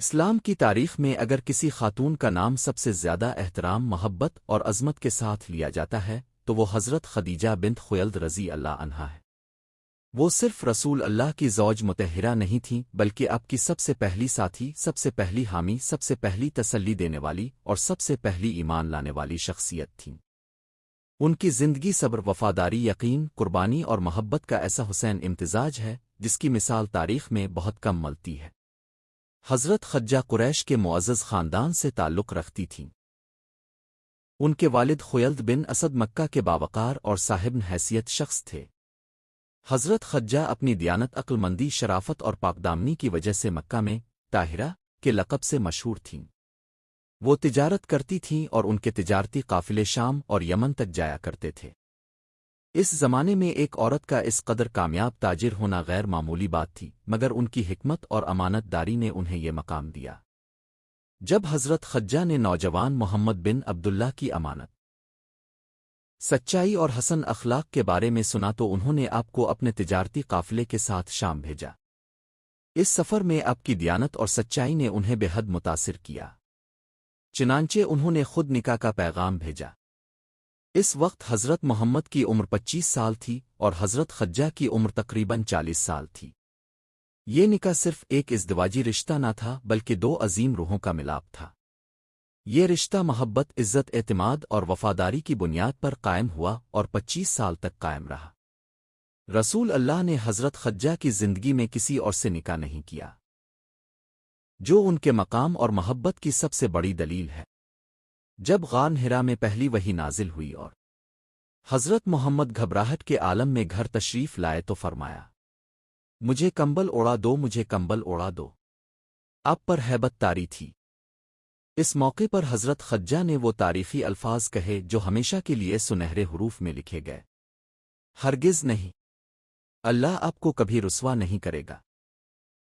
اسلام کی تاریخ میں اگر کسی خاتون کا نام سب سے زیادہ احترام، محبت اور عظمت کے ساتھ لیا جاتا ہے تو وہ حضرت خدیجہ بنت خویلد رضی اللہ عنہا ہے۔ وہ صرف رسول اللہ کی زوج مطہرہ نہیں تھیں بلکہ آپ کی سب سے پہلی ساتھی، سب سے پہلی حامی، سب سے پہلی تسلی دینے والی اور سب سے پہلی ایمان لانے والی شخصیت تھیں۔ ان کی زندگی صبر، وفاداری، یقین، قربانی اور محبت کا ایسا حسین امتزاج ہے جس کی مثال تاریخ میں بہت کم ملتی ہے۔ حضرت خدیجہ قریش کے معزز خاندان سے تعلق رکھتی تھیں۔ ان کے والد خویلد بن اسد مکہ کے باوقار اور صاحب حیثیت شخص تھے۔ حضرت خدیجہ اپنی دیانت، عقل مندی، شرافت اور پاکدامنی کی وجہ سے مکہ میں طاہرہ کے لقب سے مشہور تھیں۔ وہ تجارت کرتی تھیں اور ان کے تجارتی قافلے شام اور یمن تک جایا کرتے تھے۔ اس زمانے میں ایک عورت کا اس قدر کامیاب تاجر ہونا غیر معمولی بات تھی، مگر ان کی حکمت اور امانت داری نے انہیں یہ مقام دیا۔ جب حضرت خدیجہ نے نوجوان محمد بن عبداللہ کی امانت، سچائی اور حسن اخلاق کے بارے میں سنا تو انہوں نے آپ کو اپنے تجارتی قافلے کے ساتھ شام بھیجا۔ اس سفر میں آپ کی دیانت اور سچائی نے انہیں بے حد متاثر کیا، چنانچہ انہوں نے خود نکاح کا پیغام بھیجا۔ اس وقت حضرت محمد کی عمر 25 سال تھی اور حضرت خدیجہ کی عمر تقریباً 40 سال تھی۔ یہ نکاح صرف ایک ازدواجی رشتہ نہ تھا بلکہ دو عظیم روحوں کا ملاپ تھا۔ یہ رشتہ محبت، عزت، اعتماد اور وفاداری کی بنیاد پر قائم ہوا اور 25 سال تک قائم رہا۔ رسول اللہ نے حضرت خدیجہ کی زندگی میں کسی اور سے نکاح نہیں کیا، جو ان کے مقام اور محبت کی سب سے بڑی دلیل ہے۔ جب غار حرا میں پہلی وحی نازل ہوئی اور حضرت محمد گھبراہٹ کے عالم میں گھر تشریف لائے تو فرمایا، مجھے کمبل اوڑا دو، مجھے کمبل اوڑا دو۔ آپ پر ہیبت طاری تھی۔ اس موقع پر حضرت خدیجہ نے وہ تاریخی الفاظ کہے جو ہمیشہ کے لیے سنہرے حروف میں لکھے گئے، ہرگز نہیں، اللہ آپ کو کبھی رسوا نہیں کرے گا۔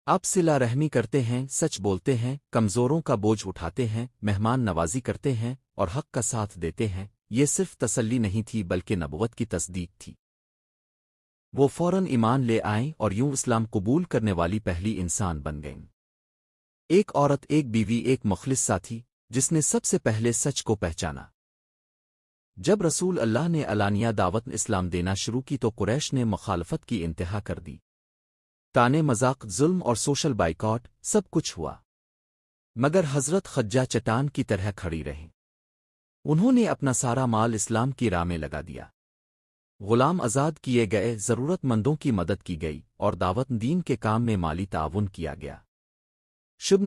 آپ صلہ رحمی کرتے ہیں، سچ بولتے ہیں، کمزوروں کا بوجھ اٹھاتے ہیں، مہمان نوازی کرتے ہیں اور حق کا ساتھ دیتے ہیں۔ یہ صرف تسلی نہیں تھی بلکہ نبوت کی تصدیق تھی۔ وہ فوراً ایمان لے آئیں اور یوں اسلام قبول کرنے والی پہلی انسان بن گئیں۔ ایک عورت، ایک بیوی، ایک مخلص ساتھی جس نے سب سے پہلے سچ کو پہچانا۔ جب رسول اللہ نے علانیہ دعوت اسلام دینا شروع کی تو قریش نے مخالفت کی انتہا کر دی۔ تانے، مذاق، ظلم اور سوشل بائیکاٹ سب کچھ ہوا، مگر حضرت خدیجہ چٹان کی طرح کھڑی رہیں۔ انہوں نے اپنا سارا مال اسلام کی راہ میں لگا دیا، غلام آزاد کیے گئے، ضرورت مندوں کی مدد کی گئی اور دعوت دین کے کام میں مالی تعاون کیا گیا۔ شب